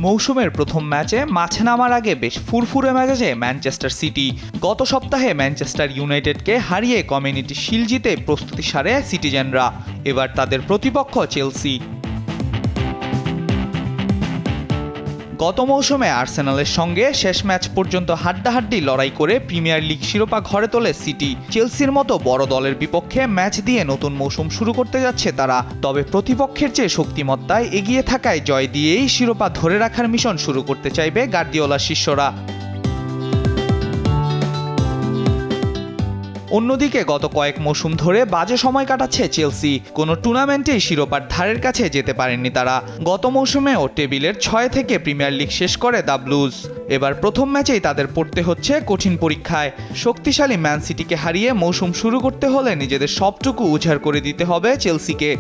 মৌসুমের প্রথম ম্যাচে মাঠে নামার আগে বেশ ফুরফুরে মেজাজে ম্যানচেস্টার সিটি। গত সপ্তাহে ম্যানচেস্টার ইউনাইটেডকে হারিয়ে কমিউনিটি শিল্ড জিতে প্রস্তুতি সারে সিটিজেনরা। এবার তাদের প্রতিপক্ষ চেলসি। গত মৌসুমে আর্সেনালের সঙ্গে শেষ ম্যাচ পর্যন্ত হাড্ডাহাড্ডি লড়াই করে প্রিমিয়ার লিগ শিরোপা ঘরে তোলে সিটি। চেলসির মতো বড় দলের বিপক্ষে ম্যাচ দিয়ে নতুন মৌসুম শুরু করতে যাচ্ছে তারা। তবে প্রতিপক্ষের চেয়ে শক্তিমত্তায় এগিয়ে থাকায় জয় দিয়েই শিরোপা ধরে রাখার মিশন শুরু করতে চাইবে গার্দিওলার শিষ্যরা। অন্যদিকে গত কয়েক মৌসুম ধরে বাজে সময় কাটাচ্ছে চেলসি। কোনো টুর্নামেন্টেই শিরোপার ধারের কাছে যেতে পারেননি তারা। গত মৌসুমেও টেবিলের 6 থেকে প্রিমিয়ার লিগ শেষ করে দ্য ব্লুজ। এবার প্রথম ম্যাচেই তাদের পড়তে হচ্ছে কঠিন পরীক্ষায়। শক্তিশালী ম্যান সিটিকে হারিয়ে মৌসুম শুরু করতে হলে নিজেদের সবটুকু উজাড় করে দিতে হবে চেলসিকে।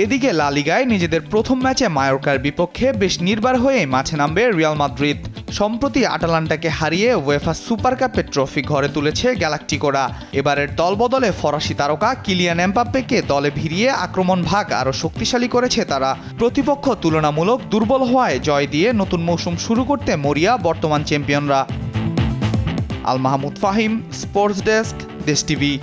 এদিকে লা লিগায় নিজেদের প্রথম ম্যাচে মায়োর্কার বিপক্ষে বেশ নির্বার হয়ে মাঠে নামবে রিয়াল মাদ্রিদ। সম্প্রতি আটালান্টাকে হারিয়ে উয়েফা সুপার কাপের ট্রফি ঘরে তুলেছে গ্যালাক্টিকোরা। এবারের দলবদলে ফরাসি তারকা কিলিয়ান এমবাপ্পেকে দলে ভিড়িয়ে আক্রমণ ভাগ আরও শক্তিশালী করেছে তারা। প্রতিপক্ষ তুলনামূলক দুর্বল হওয়ায় জয় দিয়ে নতুন মৌসুম শুরু করতে মরিয়া বর্তমান চ্যাম্পিয়নরা। আল মাহমুদ ফাহিম, স্পোর্টস ডেস্ক, দেশ টিভি।